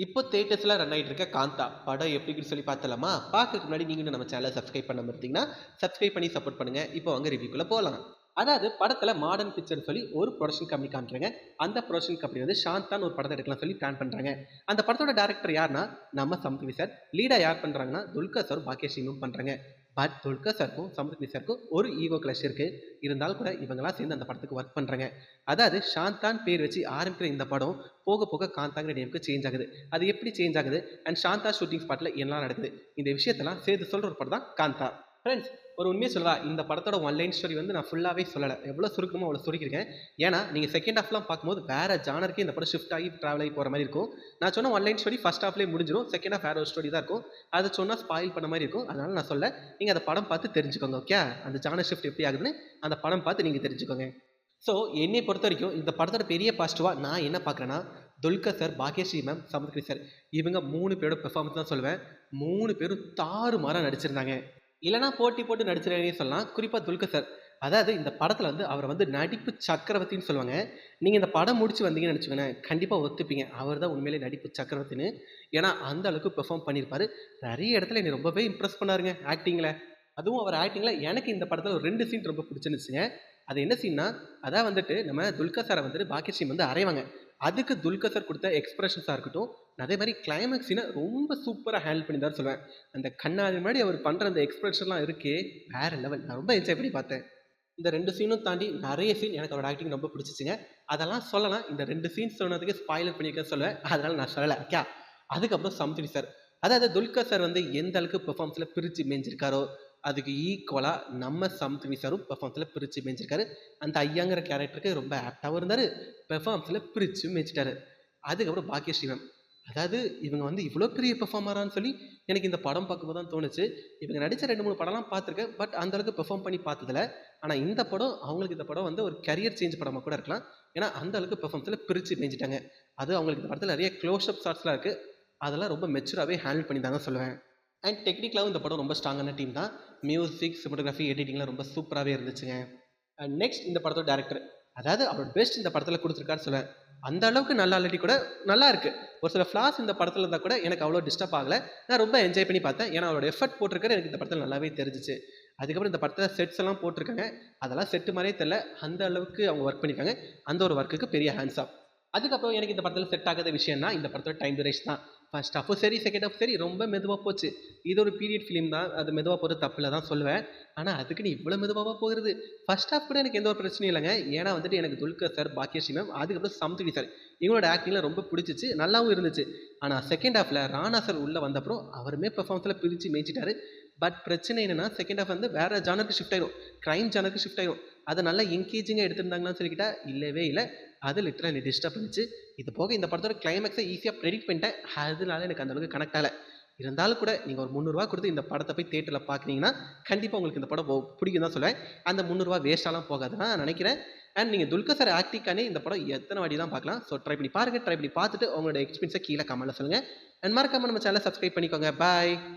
இப்போ தியேட்டர்ஸ்ல ரன் ஆயிட்டு இருக்க காந்தா படம் எப்படின்னு சொல்லி பார்த்தலாமா? பார்க்கறதுக்கு முன்னாடி நீங்க இன்னும் நம்ம சேனலை சப்ஸ்கிரைப் பண்ணாம இருந்தீங்கன்னா, சப்ஸ்கிரைப் பண்ணி சப்போர்ட் பண்ணுங்க. இப்போ வாங்க ரிவ்யூக்குள்ள போலாம். அதாவது படத்துல மாடர்ன் பிக்சர் சொல்லி ஒரு புரொடக்ஷன் கம்பெனி காமிக்கிறாங்க. அந்த புரொடக்ஷன் கம்பெனி வந்து சாந்தான்னு ஒரு படத்தை எடுக்கலாம் சொல்லி பிளான் பண்றாங்க. அந்த படத்தோட டைரக்டர் யாருன்னா நம்ம சமுத்திரி சார். லீடா யார் பண்றாங்கன்னா துல்கர் சார், பாக்கிய சிங்கும் பண்றாங்க. பட் துல்கர் சாருக்கும் சமுத்திரி சாருக்கும் ஒரு ஈகோ கிளாஷ் இருக்கு. இருந்தாலும் கூட இவங்கெல்லாம் சேர்ந்து அந்த படத்துக்கு ஒர்க் பண்றாங்க. அதாவது சாந்தான் பேர் வச்சு ஆரம்பிக்கிற இந்த படம் போக போக காந்தாங்கிற நேமுக்கு சேஞ்ச் ஆகுது. அது எப்படி சேஞ்ச் ஆகுது அண்ட் சாந்தா ஷூட்டிங் ஸ்பாட்ல என்னலாம் நடக்குது, இந்த விஷயத்தெல்லாம் சேர்த்து சொல்ற ஒரு படம் தான் காந்தா. ஃப்ரெண்ட்ஸ், ஒரு உண்மையை சொல்லவா, இந்த படத்தோட ஒன் லைன் ஸ்டோரி வந்து நான் ஃபுல்லாகவே சொல்லலை. எவ்வளோ சுருக்கமோ அவ்வளோ சுருக்கிருக்கேன். ஏன்னா நீங்கள் செகண்ட் ஹாஃப்லாம் பார்க்கும்போது வேற ஜானருக்கு இந்த படம் ஷிஃப்ட் ஆகி ட்ராவல் ஆகி போகிற மாதிரி இருக்கும். நான் சொன்ன ஒன் லைன் ஸ்டோரி ஃபர்ஸ்ட் ஹாஃப்லேயே முடிஞ்சிடும். செகண்ட் ஹாஃப் வேற ஒரு ஸ்டோரி தான் இருக்கும். அதை சொன்னால் ஸ்பாயில் பண்ண மாதிரி இருக்கும். அதனால நான் சொல்ல, நீங்கள் அந்த படம் பார்த்து தெரிஞ்சுக்கோங்க. ஓகே, அந்த ஜானர் ஷிஃப்ட் எப்படி ஆகுதுன்னு அந்த படம் பார்த்து நீங்கள் தெரிஞ்சுக்கோங்க. ஸோ என்னை பொறுத்த வரைக்கும் இந்த படத்தோட பெரிய பாசிட்டிவாக நான் என்ன பார்க்குறேன்னா, Dulquer sir, Bhagyashree ma'am, Samuthiri sir, இவங்க 3 பேரோட பெர்ஃபார்மன்ஸ் தான் சொல்லுவேன். 3 பேரும் தாறுமாறாக நடிச்சிருந்தாங்க. இல்லைனா போட்டி போட்டு நடிச்சிருக்காங்கன்னே சொல்லலாம். குறிப்பாக துல்கர் சார். அதாவது இந்த படத்தில் வந்து அவரை வந்து நடிப்பு சக்கரவர்த்தின்னு சொல்லுவாங்க. நீங்கள் இந்த படம் முடிச்சு வந்தீங்கன்னு நினச்சிக்கோங்களேன், கண்டிப்பாக ஒத்துப்பீங்க. அவர் தான் உண்மையிலே நடிப்பு சக்கரவர்த்தின்னு. ஏன்னா அந்த அளவுக்கு பெர்ஃபார்ம் பண்ணியிருப்பாரு. நிறைய இடத்துல என்னை ரொம்பவே இம்ப்ரெஸ் பண்ணாருங்க ஆக்டிங்கில். அதுவும் அவர் ஆக்டிங்கில் எனக்கு இந்த படத்தில் ஒரு 2 சீன் ரொம்ப பிடிச்சிருந்துச்சுங்க. அது என்ன சீன்னா, அதான் வந்துட்டு நம்ம துல்கர் சாரை வந்துட்டு பாக்கியஸ்ரீ வந்து அறைவாங்க. அதுக்கு துல்கர் சார் கொடுத்த எக்ஸ்பிரஷன்ஸாக இருக்கட்டும், அதே மாதிரி கிளைமேக்ஸ் சீனை ரொம்ப சூப்பராக ஹேண்டில் பண்ணியிருந்தாரு சொல்லுவேன். அந்த கண்ணாடி முன்னாடி அவர் பண்ணுற அந்த எக்ஸ்பிரஷன்லாம் இருக்கே, வேற லெவல். நான் ரொம்ப என்ஜாய் பண்ணி பார்த்தேன். இந்த 2 சீனும் தாண்டி நிறைய சீன் எனக்கு அவரோட ஆக்டிங் ரொம்ப பிடிச்சிச்சுங்க. அதெல்லாம் சொல்லலாம். இந்த 2 சீன் சொன்னதுக்கு ஸ்பாயிலர் பண்ணியிருக்கேன்னு சொல்லுவேன். அதனால நான் சொல்லலை. ஓகே. அதுக்கப்புறம் சமுத்திரி சார். அதாவது துல்கர் சார் வந்து எந்த அளவுக்கு பெர்ஃபார்மன்ஸில் பிரித்து மேய்ஞ்சிருக்காரோ, அதுக்கு ஈக்குவலாக நம்ம சமுத்திரி சாரும் பெர்ஃபார்மன்ஸில் பிரித்து மேய்ஞ்சிருக்காரு. அந்த ஐயாங்கிற கேரக்டருக்கு ரொம்ப ஆப்டாகவும் இருந்தார். பெர்ஃபார்மன்ஸில் பிரித்து மேய்ச்சிட்டாரு. அதுக்கப்புறம் பாக்கியஸ்ரீ மேம். அதாவது இவங்க வந்து இவ்வளோ பெரிய பெர்ஃபார்மரான்னு சொல்லி எனக்கு இந்த படம் பார்க்கும்போது தான் தோணுச்சு. இவங்க நடித்த 2, 3 படம்லாம் பார்த்துருக்கேன். பட் அந்த அளவுக்கு பெர்ஃபார்ம் பண்ணி பார்த்ததில்ல. ஆனால் இந்த படம் அவங்களுக்கு இந்த படம் வந்து ஒரு கரியர் சேஞ்ச் படமாக கூட இருக்கலாம். ஏன்னா அந்த அளவுக்கு பெர்ஃபார்மன்ஸில் பிரித்து மேய்ஞ்சிட்டாங்க. அது அவங்களுக்கு இந்த படத்தில் நிறைய க்ளோஸ்அப் ஷாட்ஸ்லாம் இருக்குது. அதெல்லாம் ரொம்ப மெச்சூராகவே ஹேண்டில் பண்ணி தாங்க சொல்லுவேன். அண்ட் டெக்னிக்கலாகவும் இந்த படம் ரொம்ப ஸ்ட்ராங்கான டீம் தான். மியூசிக், சினிமோட்டோகிராஃபி, எடிட்டிங்லாம் ரொம்ப சூப்பராகவே இருந்துச்சுங்க. அண்ட் நெக்ஸ்ட் இந்த படத்தோட டேரக்டர். அதாவது அவரோட பெஸ்ட் இந்த படத்தில் கொடுத்துருக்காருன்னு சொல்லுவேன். அந்த அளவுக்கு நல்லா இல்லாட்டி கூட நல்லா இருக்கு. ஒரு சில ஃப்ளாஸ் இந்த படத்தில் இருந்தால் கூட எனக்கு அவ்வளோ டிஸ்டர்ப் ஆகலை. நான் ரொம்ப என்ஜாய் பண்ணி பார்த்தேன். ஏன்னா அவரோட எஃபர்ட் போட்டிருக்காரு, எனக்கு இந்த படத்தில் நல்லாவே தெரிஞ்சிச்சு. அதுக்கப்புறம் இந்த படத்தில் செட்ஸ் எல்லாம் போட்டிருக்காங்க. அதெல்லாம் செட்டு மாதிரியே தெரில. அந்த அளவுக்கு அவங்க ஒர்க் பண்ணியிருக்காங்க. அந்த ஒரு ஒர்க்குக்கு பெரிய ஹேண்ட்ஸ் ஆஃப். அதுக்கப்புறம் எனக்கு இந்த படத்தில் செட் ஆகாத விஷயம்னா இந்த படத்தோட டைம் டியூரேஷன் தான். ஃபர்ஸ்ட் ஹாஃபும் சரி, செகண்ட் ஹாஃப் சரி, ரொம்ப மெதுவாக போச்சு. இது ஒரு பீரியட் ஃபிலிம் தான். அது மெதுவாக போகிறது தப்பில்ல தான் சொல்லுவேன். ஆனால் அதுக்குன்னு இவ்வளோ மெதுவாக போகிறது. ஃபர்ஸ்ட் ஹாஃப் கூட எனக்கு எந்த ஒரு பிரச்சனையும் இல்லைங்க. ஏன்னா வந்துட்டு எனக்கு துல்கர் சார், பாக்கியஸ்ரீ மேம், அதுக்கப்புறம் சமுத்திரி சார், இவங்களோட ஆக்டிங்லாம் ரொம்ப பிடிச்சிச்சு, நல்லாவும் இருந்துச்சு. ஆனால் செகண்ட் ஹாஃபில் ராணா சார் உள்ளே வந்தப்புறம் அவருமே பெர்ஃபார்மன்ஸில் பிரித்து மேய்ச்சிட்டாரு. பட் பிரச்சனை என்னன்னா செகண்ட் ஹாஃப் வந்து வேற ஜானருக்கு ஷிஃப்ட் ஆயிடும். கிரைம் ஜானருக்கு ஷிஃப்ட் ஆயிடும். அதை நல்லா என்கேஜிங்காக எடுத்திருந்தாங்களான்னு சொல்லிக்கிட்டா இல்லவே இல்லை. அது லிட்டரலாக என்னை டிஸ்டர்ப் பண்ணிச்சு. இது போக இந்த படத்தோட கிளைமேக்ஸை ஈஸியாக ப்ரெடிக்ட் பண்ணிட்டேன். அதனால எனக்கு அந்த அளவுக்கு கனெக்ட் ஆகலை. இருந்தாலும் கூட நீங்கள் ஒரு 300 கொடுத்து இந்த படத்தை போய் தேட்டரில் பார்க்குறீங்கன்னா கண்டிப்பாக உங்களுக்கு இந்த படம் பிடிக்கும் தான் சொல்லுவேன். அந்த 300 வேஸ்ட்டாலாம் போகாதுன்னு நான் நினைக்கிறேன். அண்ட் நீங்கள் துல்கர் சார் ஆக்டிங்கானே இந்த படம் எத்தனை வாட்டி தான் பார்க்கலாம். ஸோ ட்ரை பண்ணி பாருங்கள். ட்ரை பண்ணி பார்த்துட்டு உங்களோட எக்ஸ்பீரியன்ஸை கீழே கமெண்ட்டில் சொல்லுங்கள். அண்ட் மறக்காம நம்ம சேனலை சப்ஸ்கிரைப் பண்ணிக்கோங்க. பாய்.